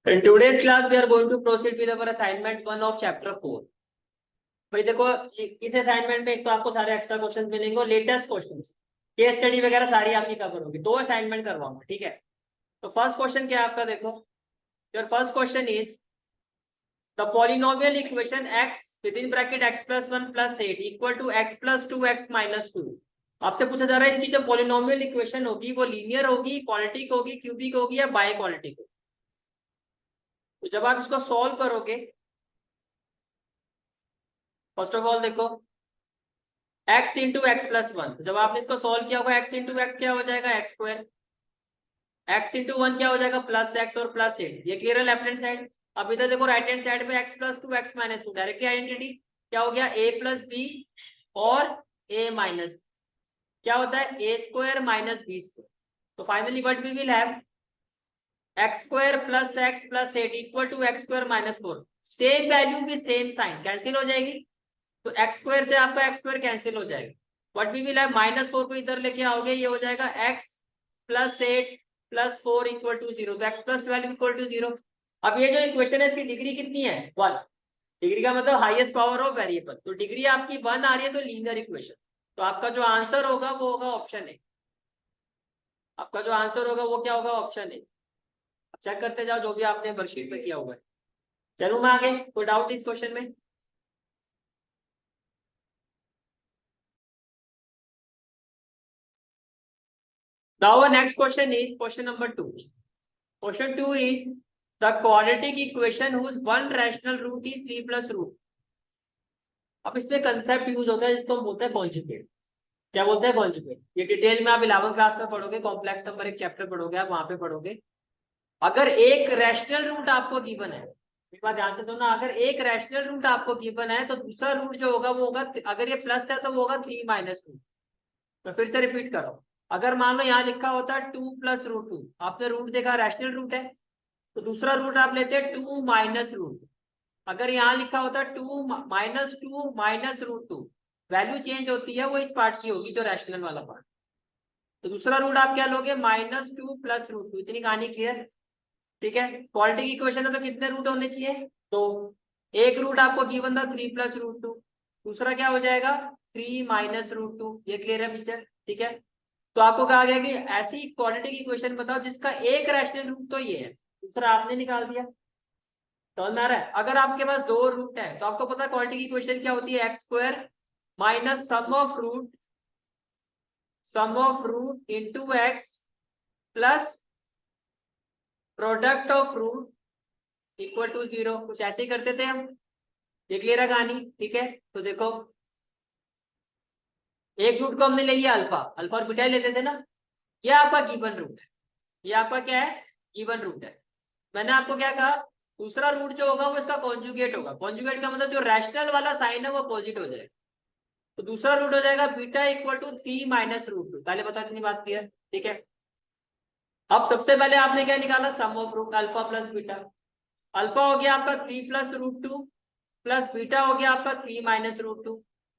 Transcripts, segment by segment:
In today's class, we are going to proceed with our assignment 1 of chapter 4. भाई देखो, इस assignment में एक तो आपको सारे एक्स्ट्रा क्वेश्चंस मिलेंगे और लेटेस्ट क्वेश्चंस, केस स्टडी वगैरह सारी आपकी कवर होगी। दो असाइनमेंट करवाऊंगा, ठीक है। तो फर्स्ट क्वेश्चन क्या है आपका, देखो। Your first question is the polynomial equation x within bracket x plus 1 plus 8 equal to x plus 2x minus 2। आपसे पूछा जा रहा है इसकी जो पॉलिनोमियल इक्वेशन होगी वो लीनियर होगी, क्वाड्रेटिक होगी, क्यूबिक होगी या बाई क्वाड्रेटिक होगी। तो जब आप इसको सॉल्व करोगे, फर्स्ट ऑफ ऑल देखो x इंटू एक्स प्लस 1, जब आपने इसको सॉल्व किया होगा x इंटू एक्स क्या हो जाएगा एक्स स्क्वायर, x इंटू 1 क्या हो जाएगा प्लस एक्स और प्लस 8। ये क्लियर है लेफ्ट हैंड साइड। अब इधर देखो राइट हैंड साइड पे x plus 2 x minus 2, directly identity क्या हो गया a प्लस बी और a माइनस क्या होता है a square minus b square. तो finally what we will have x square plus x plus 8 equal to x square minus 4। Same value भी same sign cancel हो जाएगी, तो एक्स स्क्वायर से आपका एक्स स्क्वायर कैंसिल हो जाएगा। What we will have minus 4 को इधर लेके आओगे, ये हो जाएगा x plus 8 plus 4 equal to 0। तो एक्स प्लस 12 इक्वल टू 0। अब ये जो इक्वेशन है इसकी डिग्री कितनी है 1। डिग्री का मतलब हाईएस्ट पावर ऑफ वेरिएबल, तो डिग्री आपकी 1 आ रही है तो लीनियर इक्वेशन। तो आपका जो आंसर होगा वो होगा ऑप्शन ए। आपका जो आंसर होगा वो क्या होगा ऑप्शन ए। चेक करते जाओ जो भी आपने वर्कशीट में किया हुआ है। चलो मैं आगे, कोई डाउट इस क्वेश्चन में? Now our next question is question number 2. Question 2 is the quadratic equation whose one rational root is 3 plus root। अब इसमें कंसेप्ट यूज होता है जिसको हम बोलते हैं कॉन्जुगेट। क्या बोलते हैं कॉन्जुगेट, ये डिटेल में आप 11th क्लास में पढ़ोगे, कॉम्प्लेक्स नंबर एक चैप्टर पढ़ोगे, आप वहां पे पढ़ोगे। अगर एक रैशनल रूट आपको गिवन है, एक बात ध्यान से सुनना, अगर एक रैशनल रूट आपको गिवन है तो दूसरा रूट जो होगा वो होगा, अगर ये प्लस है तो वो होगा 3 माइनस 2। तो फिर से रिपीट करो, अगर मान लो यहाँ लिखा होता है 2 प्लस रूट 2, आपने रूट देखा रैशनल रूट है, तो दूसरा रूट आप लेते हैं 2 माइनस रूट। अगर यहाँ लिखा होता है 2 माइनस रूट 2, वैल्यू चेंज होती है, वो इस पार्ट की होगी जो रैशनल वाला पार्ट। तो दूसरा रूट आप क्या लोगे माइनस 2 प्लस रूट 2। इतनी कहानी क्लियर, ठीक है। क्वाड्रेटिक इक्वेशन है तो कितने रूट होने चाहिए, तो एक रूट आपको गिवन था 3 प्लस रूट 2, दूसरा क्या हो जाएगा 3 माइनस रूट 2। ये क्लियर है पिक्चर, ठीक है। तो आपको कहा गया कि ऐसी क्वाड्रेटिक इक्वेशन बताओ जिसका एक रैशनल रूट तो ये है, दूसरा आपने निकाल दिया। समझ में आ रहा है? अगर आपके पास दो रूट है तो आपको पता है क्वाड्रेटिक इक्वेशन क्या होती है, x square minus sum of root into x plus product of root equal to 0। कुछ ऐसे ही करते थे हम। ये क्लियर है कहानी, ठीक है। तो देखो एक रूट को हमने ले लिया अल्फा, अल्फा और बीटा लेते थे ना, ये आपका गिवन रूट है, ये आपका क्या है गिवन रूट है। मैंने आपको क्या कहा, दूसरा रूट जो होगा वो इसका कॉन्जुगेट होगा। कॉन्जुगेट का मतलब जो रैशनल वाला साइन है वो अपोजिट हो जाएगा। तो दूसरा रूट हो जाएगा beta equal to 3 minus root 2। पहले बता इतनी बात क्लियर, ठीक है। अब सबसे पहले आपने क्या निकाला sum of root alpha plus beta. Alpha हो गया आपका 3 प्लस रूट 2 प्लस बीटा हो गया आपका 3 माइनस रूट 2।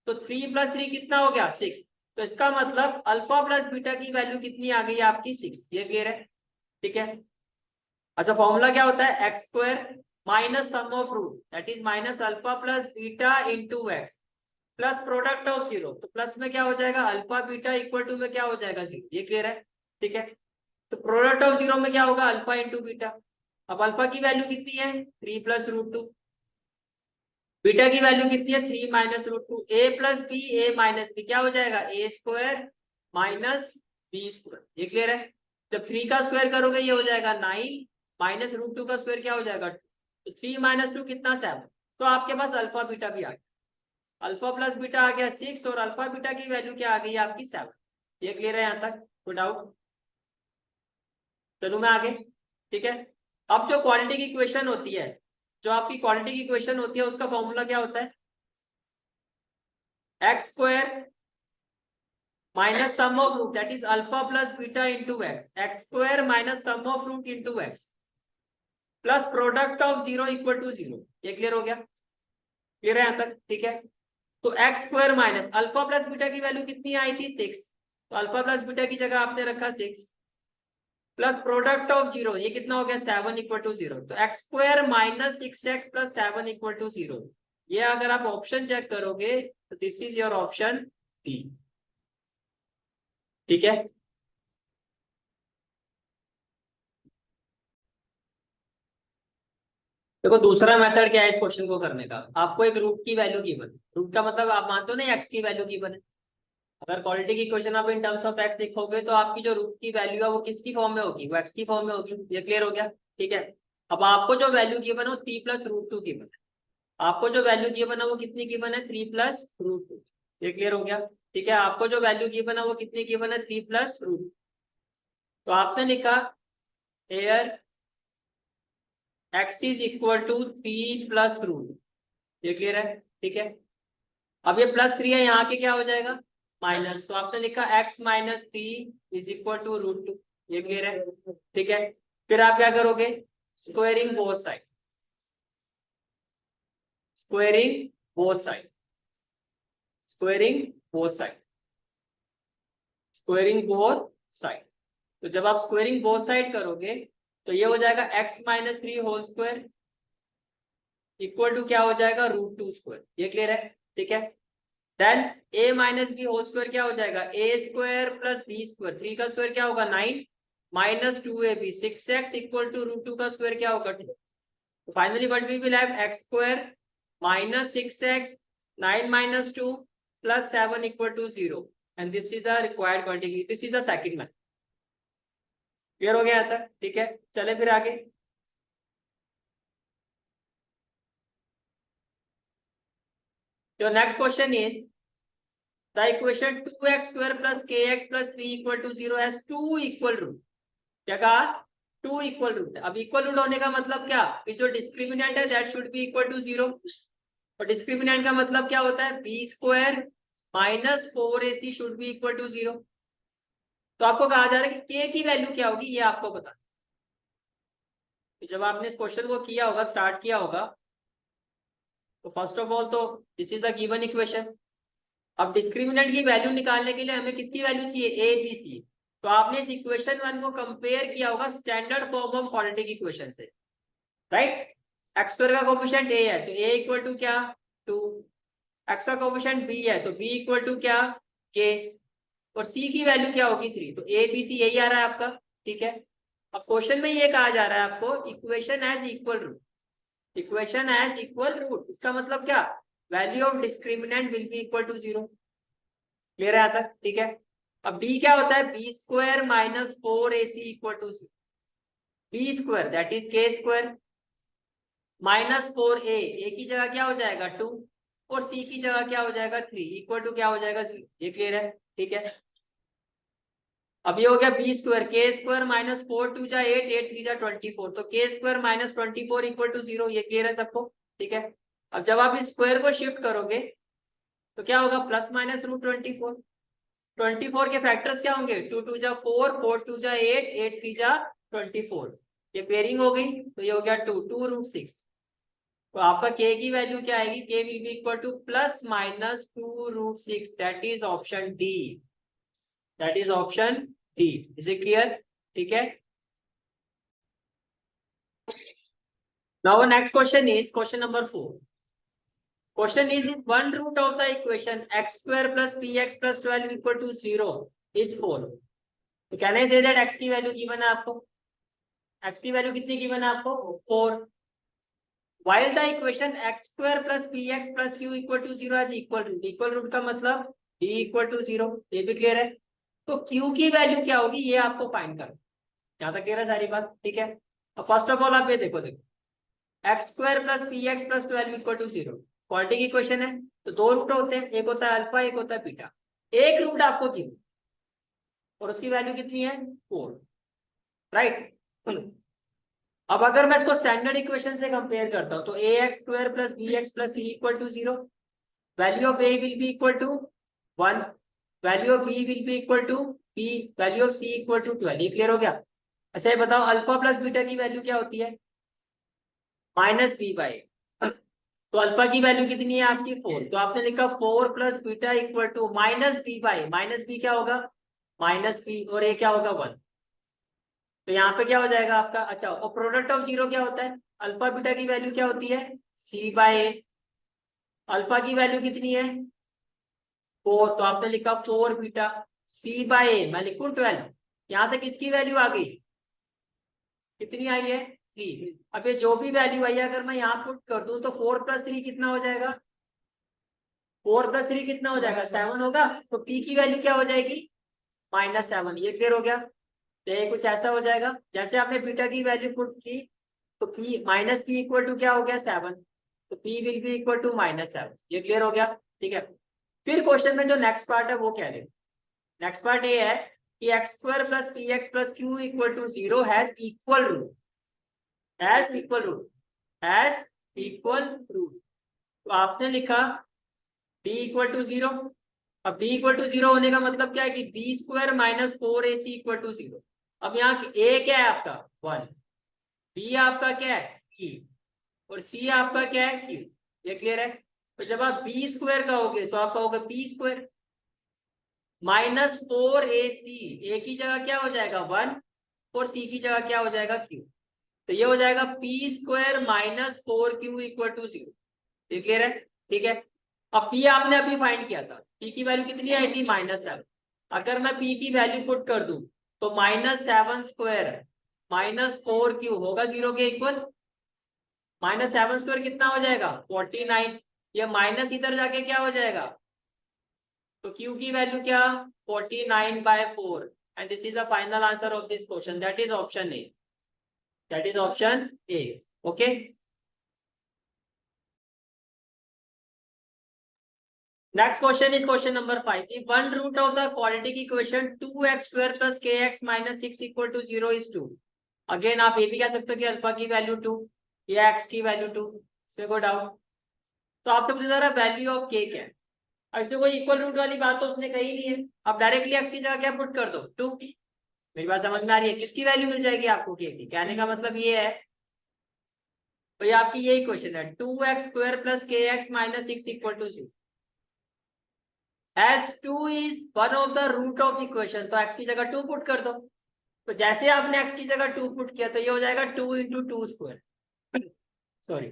तो 3 प्लस 3 कितना हो गया 6। तो इसका मतलब अल्फा प्लस बीटा की वैल्यू कितनी आ गई आपकी 6। ये क्लियर है, ठीक है। अच्छा फॉर्मूला क्या होता है x square minus sum of root that is minus alpha plus beta into x plus product of 0। तो प्लस में क्या हो जाएगा अल्फा बीटा इक्वल टू में क्या हो जाएगा 0। ये क्लियर है, ठीक है। तो प्रोडक्ट ऑफ 0 में क्या होगा अल्फा इंटू बीटा। अब अल्फा की वैल्यू कितनी है 3 प्लस रूट 2, बीटा की वैल्यू कितनी है 3 माइनस रूट 2। ए प्लस बी ए माइनस बी क्या हो जाएगा ए स्क्वायर माइनस बी स्क्वायर। ये क्लियर है। जब 3 का स्क्वायर करोगे ये हो जाएगा 9 माइनस रूट 2 का स्क्वायर क्या हो जाएगा 2। तो 3 माइनस 2 कितना 7। तो आपके पास अल्फा बीटा भी आ गया, अल्फा प्लस बीटा आ गया 6 और अल्फा बीटा की वैल्यू क्या आ गई आपकी 7। ये क्लियर है यहाँ तक, कोई डाउट? चलो मैं आगे, ठीक है। अब जो क्वाड्रेटिक इक्वेशन होती है, जो आपकी क्वाड्रेटिक इक्वेशन होती है उसका फॉर्मूला क्या होता है x square minus sum of root that is alpha plus beta into x, x square minus sum of root into x plus product of 0 equal to 0। ये क्लियर हो गया, क्लियर है यहां तक, ठीक है। तो x square minus alpha plus beta की वैल्यू कितनी आई थी 6, तो अल्फा प्लस बीटा की जगह आपने रखा 6 प्लस प्रोडक्ट ऑफ जीरो, ये कितना हो गया 7 इक्वल टू 0, तो x square minus 6x plus 7 equal to 0। ये अगर आप ऑप्शन चेक करोगे तो this is your option D. ठीक है, देखो दूसरा मेथड क्या है इस क्वेश्चन को करने का। आपको एक रूट की वैल्यू गिवन, रूट का मतलब आप मानते हो ना एक्स की वैल्यू गिवन है। अगर क्वालिटी की क्वेश्चन आप इन टर्म्स ऑफ एक्स लिखोगे तो आपकी जो रूट की वैल्यू है वो किसकी फॉर्म में होगी, वो एक्स की फॉर्म में होगी। ये क्लियर हो गया। ठीक है, अब आपको जो वैल्यू गिवन है वो 3 प्लस रूट 2 गिवन है। आपको जो वैल्यू गिवन है वो कितनी गिवन है, 3 प्लस रूट 2। ये क्लियर हो गया। ठीक है, आपको जो वैल्यू गिवन है वो कितनी गिवन है, 3 प्लस रूट। तो आपने लिखा air x is equal to 3 plus root. ये क्लियर है। ठीक है, अब ये प्लस 3 है, यहाँ के क्या हो जाएगा माइनस, तो आपने लिखा x minus 3 is equal to root 2। ये क्लियर है। ठीक है, फिर आप क्या करोगे, squaring both side, squaring both side, squaring both side, squaring both side. तो जब आप स्क्वायरिंग बोथ साइड करोगे तो ये हो जाएगा x minus 3 whole square equal to क्या हो जाएगा, रूट 2 स्क्वायर। ये क्लियर है। ठीक है, then a minus b whole square क्या हो जाएगा, a square plus b square, 3 का स्क्वायर क्या होगा 9 minus 2ab 6x equal to root 2 का स्क्वायर क्या होगा 2। Finally what we will have x square minus 6x 9 minus 2 plus 7 equal to 0 and this is the required quantity, this is the second method. Clear हो गया था। ठीक है, चले फिर आगे। Your next question is the equation 2x square plus kx plus 3 equal to 0 has two equal root। क्या कहा, 2 इक्वल रूट। अब इक्वल रूट होने का मतलब क्या, कि जो डिस्क्रिमिनेंट है that should be equal to 0। और डिस्क्रिमिनेंट का मतलब क्या होता है, b square minus 4ac should be equal to 0। तो आपको कहा जा रहा है कि k की वैल्यू क्या होगी, ये आपको बता। तो जब आपने इस क्वेश्चन को किया होगा, स्टार्ट किया होगा, तो फर्स्ट ऑफ ऑल तो this is the given equation. अब डिस्क्रिमिनेंट की वैल्यू निकालने के लिए हमें किसकी वैल्यू चाहिए, ए बी सी। तो आपने इस इक्वेशन 1 को कंपेयर किया होगा standard form of quadratic equation से, राइट। एक्स स्क्वायर का कोफिशिएंट ए है तो ए इक्वल टू क्या 2, एक्स का कोफिशिएंट बी है तो बी इक्वल टू क्या के, और सी की वैल्यू क्या होगी 3। तो ए बी सी यही आ रहा है आपका। ठीक है, अब क्वेश्चन में ये कहा जा रहा है आपको equation as equal root, equation as equal root, इसका मतलब क्या, value of discriminant will be equal to 0। Clear है आता। ठीक है, अब b क्या होता है, b square minus 4ac equal to 0, b square that is k square minus 4a की जगह क्या हो जाएगा 2 और c की जगह क्या हो जाएगा 3 इक्वल टू क्या हो जाएगा 0। ये क्लियर है। ठीक है, अब ये हो गया बी स्क्वायर, के स्क्वायर माइनस 4 2 जा 8 8 3 जा 24, तो के स्क्वायर माइनस 24 इक्वल टू 0। ये क्लियर है सबको। ठीक है, अब जब आप इस स्क्वायर को शिफ्ट करोगे तो क्या होगा, प्लस माइनस रूट 24। 24 के फैक्टर्स क्या होंगे, 2 2 जा 4 4 2 जा 8 8 3 जा 24। ये पेयरिंग हो गई तो ये हो गया 2 2 रूट 6। तो आपका k की वैल्यू क्या आएगी, k will be equal to plus minus 2 root 6, that is option D, that is option D. Is it clear. ठीक है, now next question is question number 4। Question is in one root of the equation x square plus px plus 12 equal to 0 is 4. तो can I say that x की value given है आपको, x की value कितनी given है आपको 4, while the equation x square plus px plus q equal to 0 has equal root। Equal root का मतलब d इक्वल टू 0। ये भी क्लियर है। तो q की वैल्यू क्या होगी ये आपको फाइंड करना। यहाँ तक क्लियर है सारी बात। ठीक है, अब फर्स्ट ऑफ ऑल आप ये देखो x square plus p x plus 12 equal to 0 quadratic की क्वेश्चन है, तो दो रूट होते हैं, एक होता है अल्फा एक होता है बीटा। एक रूट आपको गिवन और उसकी वैल्यू कितनी है 4, राइट। अब अगर मैं इसको स्टैंडर्ड इक्वेशन से कंपेयर करता हूं तो a x square plus b x plus c equal to 0, value of a will be equal to 1, value of b will be equal to b, value of c equal to 12। ये clear हो गया। अच्छा ये बताओ alpha plus beta की value क्या होती है, माइनस बी बाई। तो अल्फा की वैल्यू कितनी है आपकी 4, तो आपने लिखा 4 plus beta equal to minus b by, minus b क्या होगा माइनस बी और ए क्या होगा 1। तो यहाँ पे क्या हो जाएगा आपका, अच्छा, और प्रोडक्ट ऑफ जीरो क्या होता है, अल्फा बीटा की वैल्यू क्या होती है, सी बाय ए। अल्फा की वैल्यू कितनी है 4, तो आपने लिखा 4 बीटा, सी बाय ए मैं लिखूं 12। यहां से किसकी वैल्यू आ गई, कितनी आई है 3। अब ये जो भी वैल्यू आई है अगर मैं यहाँ पुट कर दूं तो 4 + 3 कितना हो जाएगा, 4 + 3 कितना हो जाएगा 7 होगा। तो पी की वैल्यू क्या हो जाएगी -7। ये क्लियर हो गया। तो ये कुछ ऐसा हो जाएगा जैसे आपने बीटा की वैल्यू पुट की, तो p minus p equal to क्या हो गया 7, तो p will be equal to -7। ये क्लियर हो गया, ठीक है। फिर क्वेश्चन में जो नेक्स्ट पार्ट है वो क्या है, नेक्स्ट पार्ट ये है कि x² + px + q = 0 has equal root, has equal root, has equal root. तो आपने लिखा d = 0। अब d = 0 होने का मतलब क्या है कि b² - 4ac = 0। अब यहाँ a क्या है आपका 1, b आपका क्या है e, और c आपका क्या है q। ये क्लियर है। तो जब आप b² कहोगे तो आप कहोगे p² -4ac, a की जगह क्या हो जाएगा 1 और c की जगह क्या हो जाएगा q। तो ये हो जाएगा p² - 4q = 0। ये क्लियर है, ठीक है। अब p आपने अभी फाइंड किया था, p की वैल्यू कितनी आई थी -7। अगर मैं p की वैल्यू पुट कर दूं तो -7² - 4q होगा 0 के इक्वल। -7² कितना हो जाएगा 49। ये माइनस इधर जाके क्या हो जाएगा, तो q की वैल्यू क्या 49/4। And this is the final answer of this question, that is option A, that is option A. Okay, next question is question number 5. If one root of the quadratic equation 2x² + kx - 6 = 0 is 2। Again आप ये भी कह सकते हो कि alpha की value 2 या x की वैल्यू 2, इसमें कोई डाउट। तो आपसे पूछा जा रहा है वैल्यू ऑफ k क्या है। अब इसमें कोई इक्वल रूट वाली बात तो उसने कही नहीं है। अब डायरेक्टली x की जगह क्या पुट कर दो 2। मेरी बात समझ में आ रही है, किसकी वैल्यू मिल जाएगी आपको k की, कहने का मतलब ये है, तो ये आपकी यही क्वेश्चन है 2x² + kx - 6 = 0। as 2 is one of the root of equation, तो x की जगह 2 पुट कर दो। तो जैसे आपने x की जगह 2 पुट किया तो ये हो जाएगा 2 × 2², सॉरी,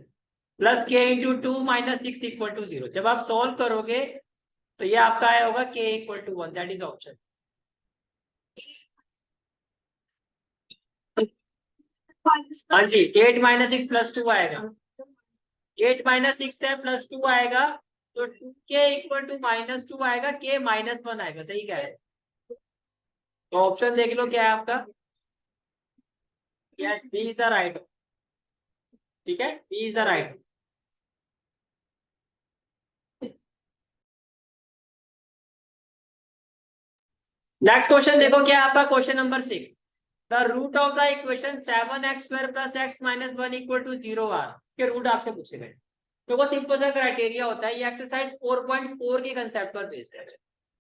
प्लस k × 2 - 6 = 0। जब आप सॉल्व करोगे तो ये आपका आया होगा k = 1, दैट इज ऑप्शन। हाँ जी, 8 - 6 + 2 आएगा, 8 - 6 है प्लस 2 आएगा, तो 2k = -2 आएगा, k -1 आएगा, सही क्या है। तो ऑप्शन देख लो क्या है आपका, yes b is the right, ठीक है, b is the right. Next question देखो क्या है आपका, question number 6। The root of the equation 7x² + x - 1 = 0 are के रूट आपसे पूछे गए। देखो सिंपल सा क्राइटेरिया होता है, ये एक्सरसाइज 4.4 के कंसेप्ट पर बेस्ड है।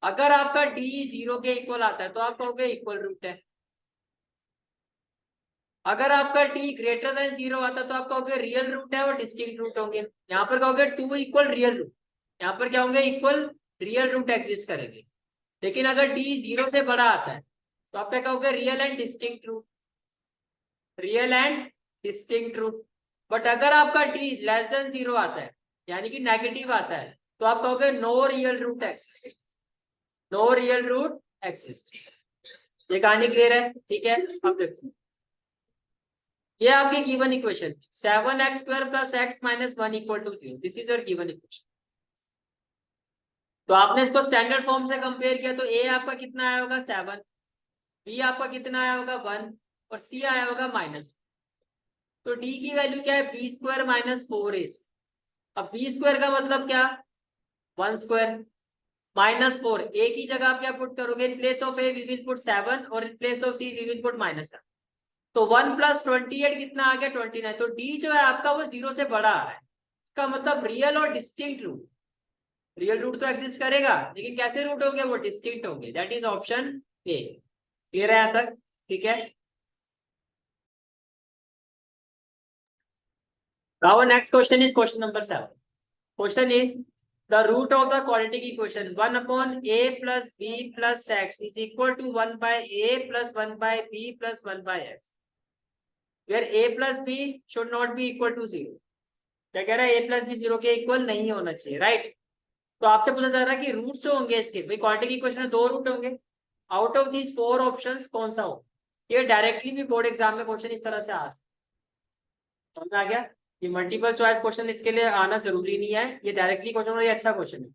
अगर आपका d 0 के इक्वल आता है तो आप कहोगे इक्वल रूट है। अगर आपका t > 0 आता है तो आप कहोगे रियल रूट है और डिस्टिंक्ट रूट होंगे। यहाँ पर कहोगे 2 = रियल रूट, यहाँ पर क्या होंगे इक्वल रियल रूट एग्जिस्ट करेंगे। लेकिन अगर d 0 से बड़ा आता है तो आप क्या कहोगे real and distinct root, real and distinct root. But अगर आपका d < 0 आता है यानी कि नेगेटिव आता है तो आप कहोगे no real root exist, no real root exist. ये कहानी क्लियर है, ठीक है। अब देखो ये आपकी given equation 7x² + x - 1 = 0, this is your given equation. तो आपने इसको स्टैंडर्ड फॉर्म से कंपेयर किया तो a आपका कितना आया होगा 7, b आपका कितना आया होगा 1 और c आया होगा -। तो d की वैल्यू क्या है b² - 4ac। अब b² का मतलब क्या 1² -4, a की जगह आप क्या पुट करोगे, in place of a we will put 7 और in place of c we will put -7। तो 1 + 28 कितना आ गया 29। तो d जो है आपका वो 0 से बड़ा आ रहा है, इसका मतलब रियल और डिस्टिंक्ट रूट, रियल रूट तो एग्जिस्ट करेगा लेकिन कैसे रूट होंगे वो डिस्टिंक्ट होंगे, that is option A. Clear है यहाँ तक, ठीक है। Our next question is question number 7. Question is the root of the quadratic equation 1/a plus b plus x is equal to 1/a plus 1/b plus 1/x where a plus b should not be equal to 0. क्या कह रहा है? a plus b 0 के equal नहीं होना चाहिए, right? तो आपसे पूछा जा रहा है कि रूट्स जो होंगे इसके, भाई क्वाड्रेटिक इक्वेशन में 2 रूट होंगे, आउट ऑफ दीज 4 ऑप्शंस कौन सा हो? ये डायरेक्टली भी बोर्ड एग्जाम में क्वेश्चन इस तरह से आ समझ में आ गया? ये मल्टीपल चॉइस क्वेश्चन इसके लिए आना जरूरी नहीं है, ये डायरेक्टली क्वेश्चन और ये अच्छा क्वेश्चन है।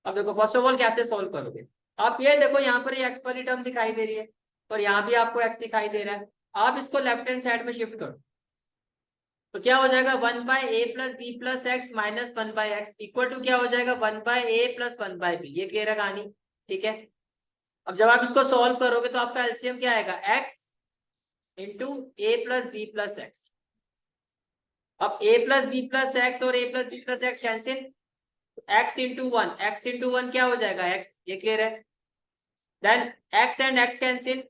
अब देखो फर्स्ट ऑफ ऑल कैसे सॉल्व करोगे? आप ये देखो यहाँ पर ये एक्स वाली टर्म दिखाई दे रही है और यहाँ भी आपको एक्स दिखाई दे रहा है, आप इसको लेफ्ट हैंड साइड में शिफ्ट करो तो क्या हो जाएगा? 1/a plus b plus x minus 1/x equal to क्या हो जाएगा? 1/a plus 1/b। ये क्लियर है कहानी? ठीक है। अब जब आप इसको सॉल्व करोगे तो आपका एलसीएम क्या आएगा? x into a plus b plus x। अब a plus b plus x और a plus b plus x cancel, x into 1, x into 1 क्या हो जाएगा? x। ये क्लियर है? Then x and x cancel,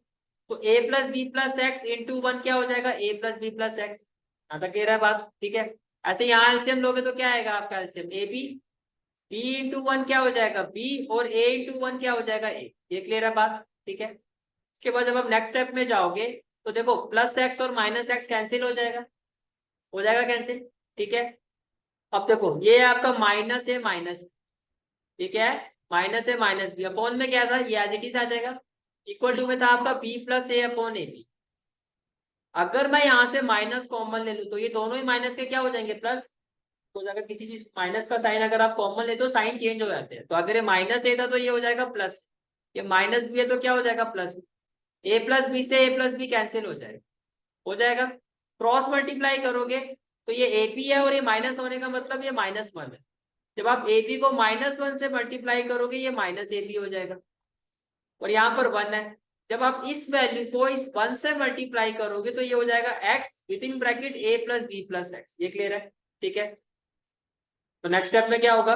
तो a plus b plus x into 1 क्या हो जाएगा? a plus b plus x। यहाँ तक क्लियर है बात? ठीक है। ऐसे यहाँ एलसीएम लोगे तो क्या आएगा आपका LCM? A b, b into 1 क्या हो जाएगा? b, और a इंटू 1 क्या हो जाएगा? a। ये क्लियर है बात? ठीक है। इसके बाद जब आप नेक्स्ट स्टेप में जाओगे तो देखो प्लस एक्स और माइनस एक्स कैंसिल हो जाएगा कैंसिल। ठीक है। अब देखो ये आपका माइनस है माइनस, ये क्या है? माइनस है माइनस बी, अपॉन में क्या था? ये एज इट इज आ जाएगा। इक्वल टू में था आपका b plus a upon a b. अगर मैं यहाँ से माइनस कॉमन ले लूं तो ये दोनों ही माइनस के क्या हो जाएंगे? प्लस। तो अगर किसी चीज माइनस का साइन अगर आप कॉमन लेते हो साइन चेंज हो जाते हैं, तो अगर ये माइनस ए था तो ये हो जाएगा प्लस, ये माइनस बी है तो क्या हो जाएगा? प्लस। ए प्लस बी से ए प्लस बी कैंसिल हो जाएगा। क्रॉस मल्टीप्लाई करोगे तो ये ए बी है और ये माइनस होने का मतलब ये -1 है। जब आप ए बी को -1 से मल्टीप्लाई करोगे ये माइनस ए बी हो जाएगा और यहाँ पर 1 है। जब आप इस वैल्यू को इस 1 से मल्टीप्लाई करोगे तो ये हो जाएगा x within bracket a plus b plus x. ये क्लियर है? ठीक है। तो नेक्स्ट स्टेप में क्या होगा?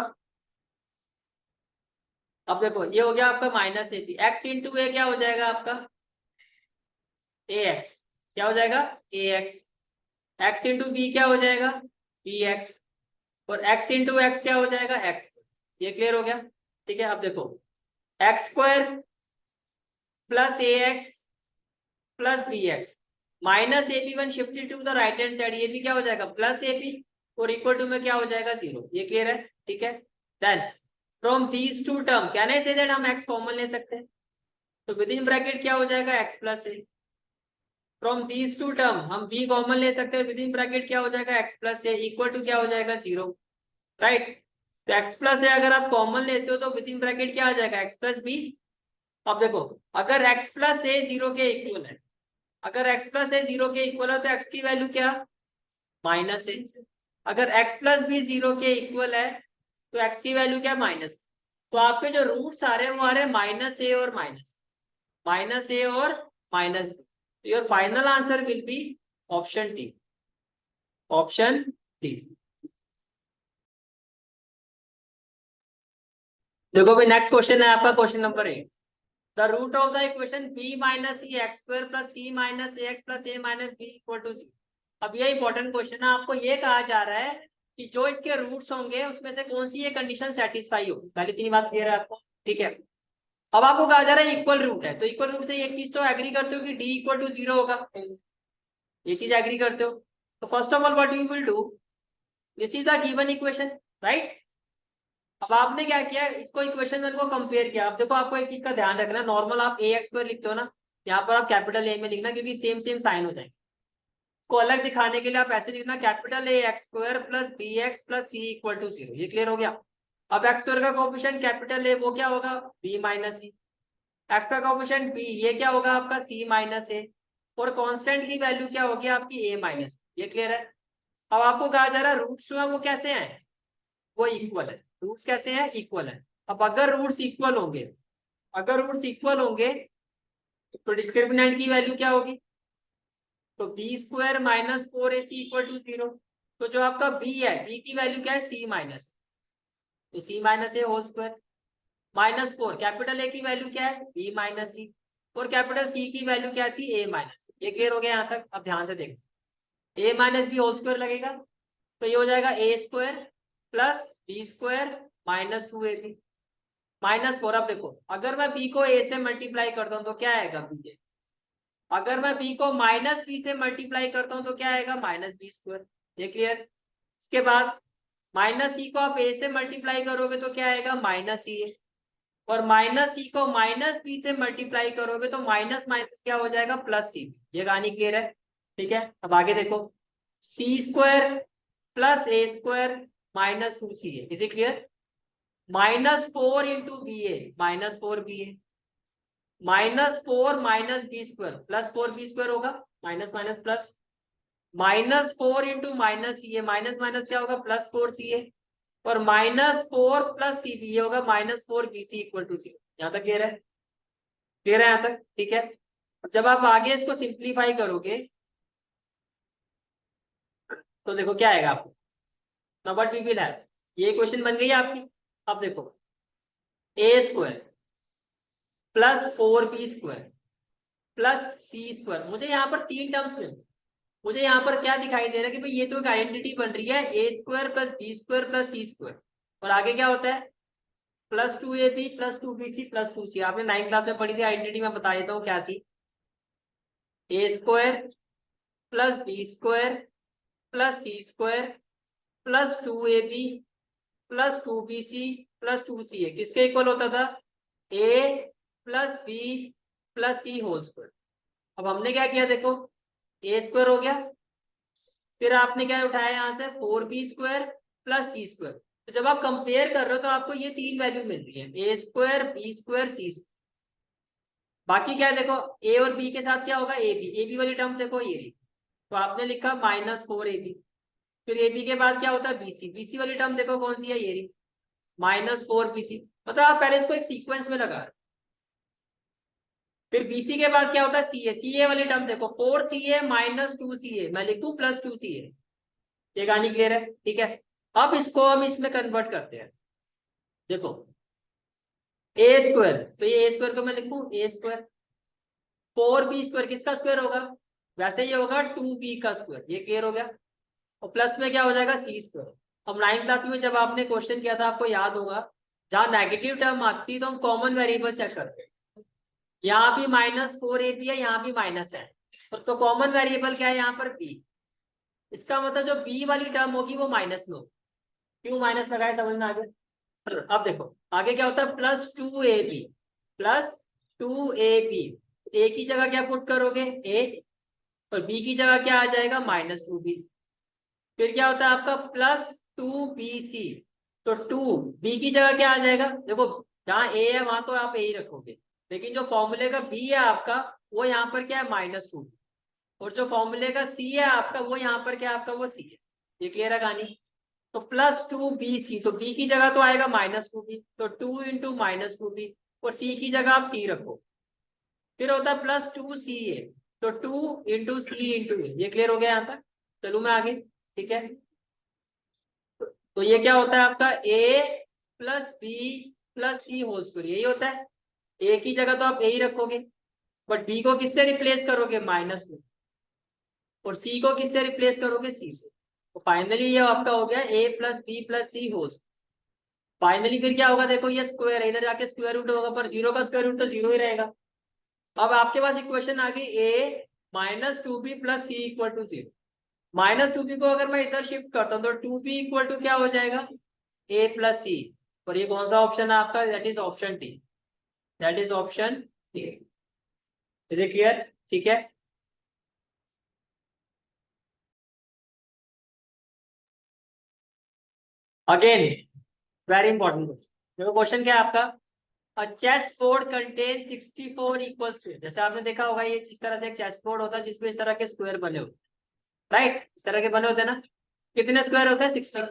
अब देखो ये हो गया आपका minus a b, x into a क्या हो जाएगा आपका? A x. क्या हो जाएगा? A x. X into b क्या हो जाएगा? B x. और x इंटू एक्स क्या हो जाएगा? एक्स। ये क्लियर हो गया? ठीक है। अब देखो x square plus a x plus b x minus a b one shifted to the right hand side, ये भी क्या हो जाएगा? प्लस ए बी, और इक्वल टू में क्या हो जाएगा? 0। ये क्लियर है? ठीक है। Then from these two term can I say that हम x कॉमन ले सकते हैं, तो विद इन ब्रैकेट क्या हो जाएगा? x plus A. From these two term हम b कॉमन ले सकते हैं, विद इन ब्रैकेट क्या हो जाएगा? x plus a equal to क्या हो जाएगा? 0, राइट? तो x प्लस ए अगर आप कॉमन लेते हो तो विद इन ब्रैकेट क्या आ जाएगा? x plus b. अब देखो अगर x प्लस ए 0 के इक्वल है, अगर x प्लस ए 0 के इक्वल है तो x की वैल्यू क्या? माइनस ए। अगर x प्लस बी 0 के इक्वल है तो x की वैल्यू क्या? माइनस। तो आपके जो रूट्स आ रहे हैं वो आ रहे हैं माइनस ए और माइनस ए और माइनस बी। तो your final answer will be option D. Option D. देखो भाई नेक्स्ट क्वेश्चन है आपका question number 8। The root of the equation b minus e x square plus c minus a x plus a minus b equal to 0। अब ये important question है, आपको ये कहा जा रहा है कि जो इसके रूट्स होंगे उसमें से कौन सी ये कंडीशन सेटिस्फाई हो। पहले 3 बात क्लियर है आपको? ठीक है। अब आपको कहा जा रहा है इक्वल रूट है, तो इक्वल रूट से एक चीज तो एग्री करते हो कि d इक्वल टू 0 होगा, ये चीज एग्री करते हो? तो first of all what you will do, this is the given equation, right? अब आपने क्या किया? इसको इक्वेशन 1 को कंपेयर किया। अब देखो आपको एक चीज का ध्यान रखना, नॉर्मल आप ए एक्स स्क्वायर लिखते हो ना, यहाँ पर आप कैपिटल ए में लिखना क्योंकि सेम सेम साइन हो जाएंगे। इसको अलग दिखाने के लिए आप ऐसे लिखना capital a x square plus b x plus c equal to 0। ये क्लियर हो गया? अब एक्स स्क्वायर का कोएफिशिएंट कैपिटल ए वो क्या होगा? B minus c. एक्स का कोएफिशिएंट बी ये क्या होगा आपका? C minus a. और कांस्टेंट की वैल्यू क्या होगी आपकी? ए माइनस। ये क्लियर है? अब आपको कहा जा रहा है रूट्स जो है वो कैसे हैं? वो इक्वल है। रूट्स कैसे हैं? इक्वल है। अब अगर रूट्स इक्वल होंगे, अगर रूट्स इक्वल होंगे तो डिस्क्रिमिनेंट की वैल्यू क्या होगी? तो b square minus 4ac equal to 0। तो जो आपका b है, b की वैल्यू क्या है? c माइनस, तो c minus a whole square minus 4, capital a की वैल्यू क्या है? b माइनस सी, और कैपिटल c की वैल्यू क्या थी? a minus. ये क्लियर हो गया यहाँ तक? अब ध्यान से देखो a minus b whole square लगेगा तो ये हो जाएगा a square plus b square -2ab -4। अब देखो अगर मैं b को a से मल्टीप्लाई करता हूँ तो क्या आएगा b, अगर मैं b को -b से मल्टीप्लाई करता हूँ तो क्या आएगा -b²। ये क्लियर। इसके बाद -c को आप a से मल्टीप्लाई करोगे तो क्या आएगा -ca, और -c को -b से मल्टीप्लाई करोगे तो माइनस माइनस क्या हो जाएगा +c। ये कहानी क्लियर है। ठीक है, अब आगे देखो c² + a² -2ca, is it clear. -4 into ba -4ba, -4 -b² +4b² होगा, minus minus plus, -4 into -ca minus क्या होगा +4ca, और -4 + cb ये होगा -4bc = 0। यहाँ तक क्लियर है, क्लियर है यहाँ तक। ठीक है, जब आप आगे इसको सिंप्लीफाई करोगे तो देखो क्या आएगा आपको, now what we will have, ये क्वेश्चन बन गई है आपकी। अब देखो a² + 4b² + c², मुझे यहाँ पर 3 टर्म्स में, मुझे यहाँ पर क्या दिखाई दे रहा है कि भाई ये तो एक आइडेंटिटी बन रही है a² + b² + c², और आगे क्या होता है +2ab + 2bc + 2c। आपने 9th क्लास में पढ़ी थी आइडेंटिटी, मैं बता देता हूँ क्या थी, a² + b² + c² + 2ab + 2bc + 2ca किसके इक्वल होता था a + b + c whole square. अब हमने क्या किया देखो a² हो गया, फिर आपने क्या उठाया यहाँ से 4b² + c²। तो जब आप कंपेयर कर रहे हो तो आपको ये 3 वैल्यू मिल रही है a² b² c²। बाकी क्या है देखो a और b के साथ क्या होगा ab वाली टर्म्स देखो ये रही, तो आपने लिखा -4ab, फिर ab के बाद क्या होता है bc वाली टर्म देखो कौन सी है ये रही -4bc, मतलब आप पहले इसको एक सीक्वेंस में लगा रहे हो। फिर bc के बाद क्या होता है ca वाली टर्म देखो 4ca - 2ca, मैं लिखूं +2ca। ये कहानी क्लियर है। ठीक है, अब इसको हम इसमें कन्वर्ट करते हैं। देखो a², तो ये a² को मैं लिखूं a², 4b² किसका स्क्वायर होगा, वैसे ये होगा 2b का स्क्वायर। ये क्लियर हो गया, और प्लस में क्या हो जाएगा c²। अब 9th क्लास में जब आपने क्वेश्चन किया था आपको याद होगा, जहां नेगेटिव टर्म आती है तो हम कॉमन वेरिएबल चेक करते हैं। यहाँ भी -4ab है, यहाँ भी माइनस है, तो कॉमन वेरिएबल क्या है यहाँ पर b। इसका मतलब जो b वाली टर्म होगी वो माइनस में होगी। क्यों माइनस लगाए समझ में आ गया। अब देखो आगे क्या होता है +2ab +2ab, a की जगह क्या पुट करोगे a, और b की जगह क्या आ जाएगा -2b। फिर क्या होता है आपका +2bc, तो 2b की जगह क्या आ जाएगा, देखो जहां a है वहां तो आप a ही रखोगे, लेकिन जो फॉर्मूले का b है आपका वो यहाँ पर क्या है -2, और जो फॉर्मूले का c है आपका वो यहाँ पर क्या है आपका वो c है। ये क्लियर है कहानी। तो +2bc, तो b की जगह तो आएगा -2b, तो 2 × -2b, और c की जगह आप c रखो। फिर होता है +2ca, तो 2 × c × a। ये क्लियर हो गया यहाँ तक, चलू मैं आगे। ठीक है, तो ये क्या होता है आपका a + b + c whole square, यही होता है। a की जगह तो आप a ही रखोगे, बट b को किससे रिप्लेस करोगे -2, और c को किससे रिप्लेस करोगे c से। तो फाइनली ये आपका हो गया a + b + c whole square. Finally फिर क्या होगा देखो ये स्क्वायर है, इधर जाके स्क्वायर रूट होगा, पर 0 का स्क्वायर रूट तो 0 ही रहेगा। अब आपके पास इक्वेशन आ गई a -2b + c = 0। -2b को अगर मैं इधर शिफ्ट करता हूँ तो 2b = क्या हो जाएगा a + c, और ये कौन सा ऑप्शन है आपका, that is option D, that is option D. Is it clear. ठीक है, अगेन वेरी इंपॉर्टेंट क्वेश्चन। देखो क्वेश्चन क्या है आपका, a chessboard contain 64 equal square. जैसे आपने देखा होगा ये जिस तरह से एक चेस बोर्ड होता है जिसमें इस तरह के स्क्वायर बने होते हैं, राइट, इस तरह के बने होते हैं ना। कितने स्क्वायर होते हैं 60,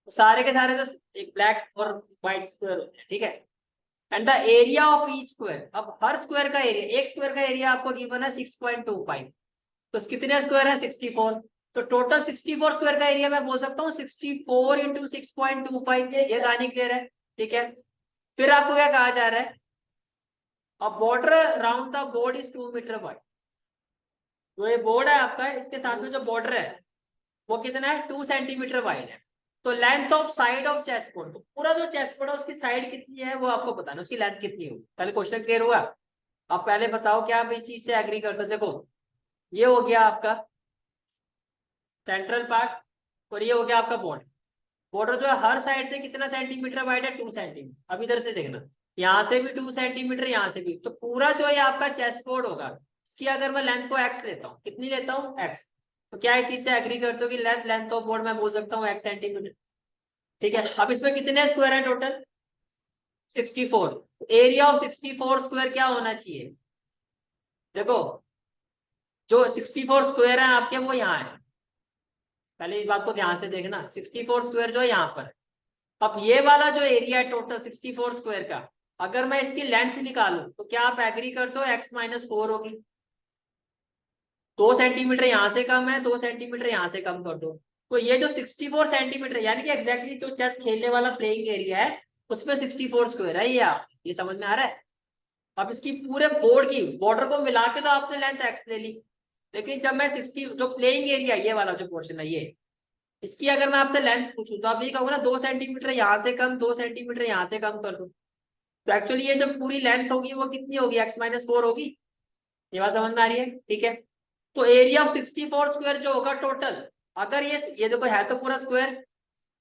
सारे के सारे जो एक ब्लैक और व्हाइट स्क्वायर होते हैं। ठीक है, and the area of each square, अब हर स्क्वायर का एरिया, एक स्क्वायर का एरिया आपको गिवन है 6.25, तो कितने स्क्वायर है 64, तो टोटल 64 स्क्वायर का एरिया मैं बोल सकता हूँ 64 × 6.25। ये कहानी क्लियर है। ठीक है, फिर आपको क्या कहा जा रहा है, a border round the board is 2 metre wide. तो ये बोर्ड है आपका, इसके साथ में जो बॉर्डर है वो कितना है 2 सेंटीमीटर वाइड है। तो length of side of chest board, तो पूरा जो चेस्ट बोर्ड है उसकी साइड कितनी है वो आपको बताना, उसकी लेंथ कितनी होगी। पहले क्वेश्चन क्लियर हुआ? आप पहले बताओ क्या आप इस चीज से एग्री करते हो। देखो ये हो गया आपका सेंट्रल पार्ट और ये हो गया आपका बॉर्डर। बॉर्डर जो है हर साइड से कितना सेंटीमीटर वाइड है, 2 सेंटीमीटर। अब इधर से देखना, यहाँ से भी 2 सेंटीमीटर, यहाँ से भी, तो पूरा जो है आपका चेस्ट बोर्ड होगा। इसकी अगर मैं लेंथ को एक्स लेता हूँ, कितनी लेता हूँ, एक्स, तो क्या इस चीज से एग्री करते हो कि लेंथ ऑफ बोर्ड मैं बोल सकता हूँ एक्स सेंटीमीटर। ठीक है, अब इसमें कितने स्क्वायर है टोटल, 64। एरिया ऑफ 64 स्क्वायर क्या होना चाहिए, देखो जो 64 स्क्वायर है आपके वो यहाँ है, पहले इस बात को ध्यान से देखना, 64 स्क्वायर जो है यहाँ पर है। अब ये वाला जो एरिया है टोटल 64 स्क्वायर का, अगर मैं इसकी लेंथ निकालूं तो क्या आप एग्री करते हो, x माइनस 4 होगी। 2 सेंटीमीटर यहाँ से कम है, 2 सेंटीमीटर यहाँ से कम कर दो, तो ये जो 64 सेंटीमीटर यानी कि एग्जैक्टली जो चेस खेलने वाला प्लेइंग एरिया है उसमें 64 स्क्वायर है। ये आप ये समझ में आ रहा है। अब इसकी पूरे बोर्ड की बॉर्डर को मिला के तो आपने लेंथ एक्स ले ली, लेकिन जब मैं 60 जो प्लेइंग एरिया ये वाला जो पोर्शन है ये, इसकी अगर मैं आपसे लेंथ पूछूं तो आप ये कहोगे ना 2 सेंटीमीटर यहाँ से कम, 2 सेंटीमीटर यहाँ से कम कर दो, तो एक्चुअली ये जो पूरी लेंथ होगी वो कितनी होगी, x माइनस 4 होगी। ये बात समझ में आ रही है? ठीक है, तो एरिया ऑफ 64 स्क्वायर जो होगा टोटल, अगर ये देखो है तो पूरा स्क्वायर,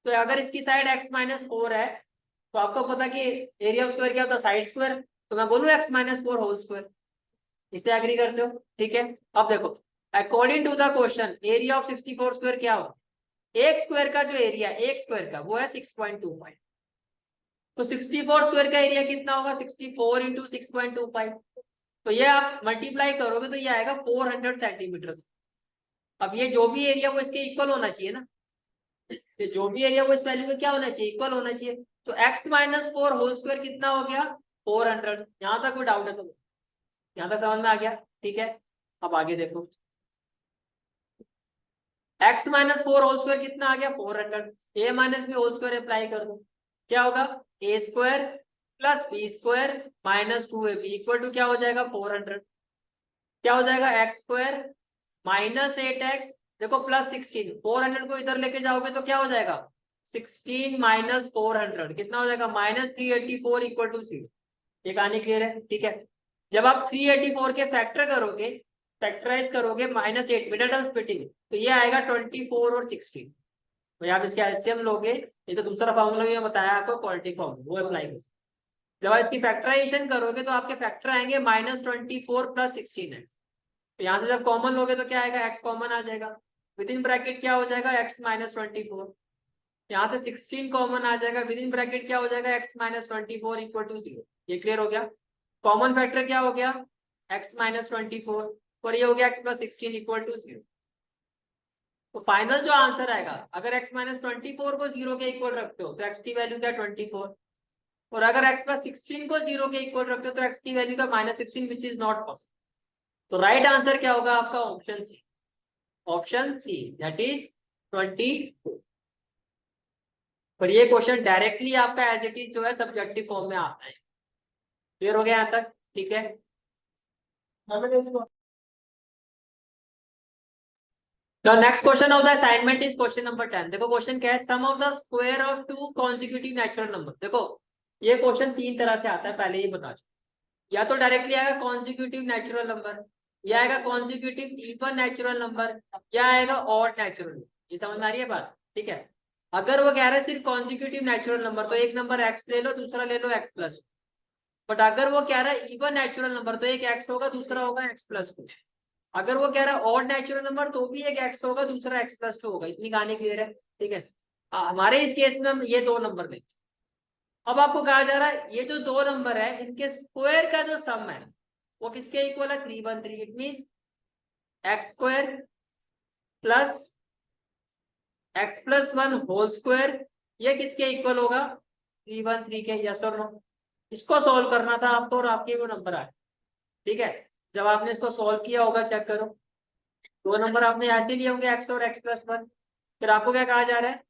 तो अगर इसकी साइड x माइनस 4 है तो आपको पता कि एरिया ऑफ स्क्वायर क्या होता है, साइड स्क्वायर, तो मैं बोलूँ x माइनस 4 होल स्क्वायर। इसे एग्री करते हो? ठीक है, अब देखो according to the question area of 64 square क्या होगा, एक स्क्वायर का जो एरिया एक स्क्वायर का वो है 6.25, तो 64 स्क्वायर का एरिया कितना होगा, 64 इंटू 6.25, तो ये आप मल्टीप्लाई करोगे तो ये आएगा 400 सेंटीमीटर। अब ये जो भी एरिया वो इसके इक्वल होना चाहिए ना, ये जो भी एरिया वो इस वैल्यू में क्या होना चाहिए, इक्वल होना चाहिए। तो x माइनस 4 होल स्क्वायर कितना हो गया, 400। यहां तक कोई डाउट है तो यहां तक समझ में आ गया? ठीक है, अब आगे देखो, x माइनस 4 होल स्क्वायर कितना आ गया, 400। a minus b whole square apply कर दो, क्या होगा, a square plus b square minus 2ab equal to क्या हो जाएगा, 400। क्या हो जाएगा, एक्स स्क्वायर माइनस 8x, देखो प्लस 16, 400 को इधर लेके जाओगे तो क्या हो जाएगा, 16 माइनस 400 कितना हो जाएगा, माइनस 384 इक्वल टू 0। ये कहानी क्लियर है? ठीक है, जब आप 384 के फैक्टर करोगे, फैक्टराइज करोगे माइनस 8 मिडल टर्म स्प्लिटिंग, तो ये आएगा 24 और 16, तो आप इसके एलसीएम लोगे, ये तो दूसरा फॉर्मूला भी मैं बताया आपको, क्वाड्रेटिक फॉर्मूला, वो अप्लाई कर। जब आप इसकी फैक्टराइजेशन करोगे तो आपके फैक्टर आएंगे माइनस 24 प्लस 16x, तो यहाँ से जब कॉमन लोगे तो क्या आएगा, x कॉमन आ जाएगा, विद इन ब्रैकेट क्या हो जाएगा, x माइनस 24, यहाँ से 16 कॉमन आ जाएगा, विद इन ब्रैकेट क्या हो जाएगा, x माइनस 24 इक्वल टू 0। ये क्लियर हो गया? कॉमन फैक्टर क्या हो गया, x माइनस 24 और ये हो गया x प्लस 16 इक्वल टू 0। तो फाइनल जो आंसर आएगा, अगर x माइनस 24 को 0 के इक्वल रखते हो तो x की वैल्यू क्या, 24, और अगर x प्लस 16 को 0 के इक्वल रखते हो तो x की वैल्यू का minus 16 which is not possible. तो राइट आंसर क्या होगा आपका, option C, option C that is 24। पर ये क्वेश्चन डायरेक्टली आपका एज इट इज जो है सब्जेक्टिव फॉर्म में आता है। क्लियर हो गया यहाँ तक? ठीक है, तो next question of the assignment is question number 10। देखो क्वेश्चन क्या है, sum of the square of 2 consecutive natural number. देखो ये क्वेश्चन 3 तरह से आता है, पहले ही बता चुका, या तो डायरेक्टली आएगा कॉन्जिक्यूटिव नेचुरल नंबर, या आएगा कॉन्जिक्यूटिव इवन नेचुरल नंबर, या आएगा ऑड नेचुरल नंबर। ये समझ में आ रही है बात? ठीक है, अगर वो कह रहा है सिर्फ कॉन्जिक्यूटिव नेचुरल नंबर तो एक नंबर एक्स ले लो, दूसरा ले लो एक्स प्लस, बट अगर वो कह रहा है इवन नेचुरल नंबर तो एक एक्स होगा, दूसरा होगा एक्स प्लस कुछ। अगर वो कह रहा है ऑड नेचुरल नंबर तो भी एक एक्स होगा, दूसरा एक्स प्लस 2 होगा। इतनी कहानी क्लियर है? ठीक है, हमारे इस केस में हम ये 2 नंबर देखें। अब आपको कहा जा रहा है ये जो 2 नंबर है इनके स्क्वायर का जो सम है वो किसके इक्वल है, 313। It means x square plus x plus 1 whole square, ये किसके इक्वल होगा, 313 के। यस और नो? इसको सॉल्व करना था आपको और आपके वो नंबर आए। ठीक है, जब आपने इसको सॉल्व किया होगा चेक करो, 2 नंबर आपने ऐसे लिए होंगे एक्स और एक्स प्लस 1, फिर आपको क्या कहा जा रहा है,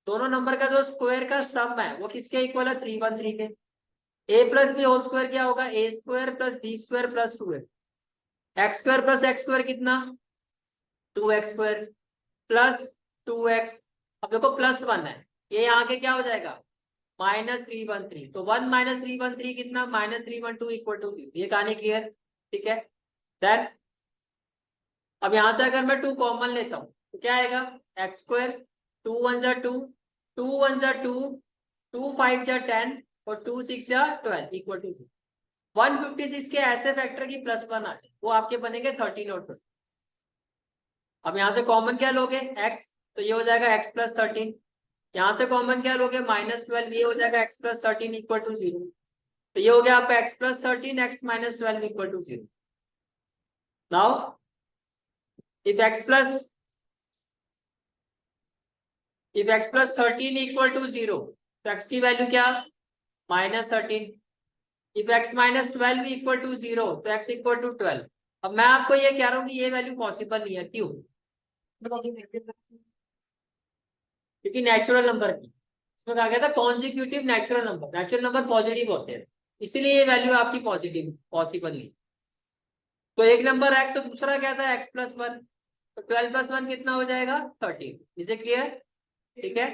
दोनों नंबर का जो स्क्वायर का सम है वो किसके इक्वल है, 313 के। A plus b whole square क्या होगा, a square plus b square plus 2 x square plus x square कितना, 2x स्क्वायर प्लस 2x अब देखो +1 है, ये यहाँ के क्या हो जाएगा -313, तो 1 - 313 कितना -312 इक्वल टू 0। ये कहानी क्लियर, ठीक है। देन अब यहां से अगर मैं 2 कॉमन लेता हूं तो क्या आएगा x², 2 1 जा 2, 2 1 जा 2, 2 5 जा 10 और 2 6 जा 12 इक्वल टू 0। 156 के ऐसे फैक्टर की +1 आ जाए वो आपके बनेंगे 13 और 20। अब यहाँ से कॉमन क्या लोगे x, तो ये हो जाएगा x + 13। यहाँ से कॉमन क्या लोगे -12, ये हो जाएगा x + 13 इक्वल टू 0। तो ये हो गया आपका x + 13 x - 12 equal to 0। Now if x + 13 equal to 0, तो x की वैल्यू क्या -13। इफ x - 12 इक्वल टू 0, तो x इक्वल टू 12। अब मैं आपको ये कह रहा हूँ कि ये वैल्यू पॉसिबल नहीं है, क्यों? क्योंकि नेचुरल नंबर की इसमें कहा गया था कॉन्जिक्यूटिव नेचुरल नंबर पॉजिटिव होते हैं, इसीलिए ये वैल्यू आपकी पॉजिटिव पॉसिबल नहीं। तो एक नंबर x, तो दूसरा क्या था x + 1, तो 12 + 1 कितना हो जाएगा 13। Is it clear? ठीक है।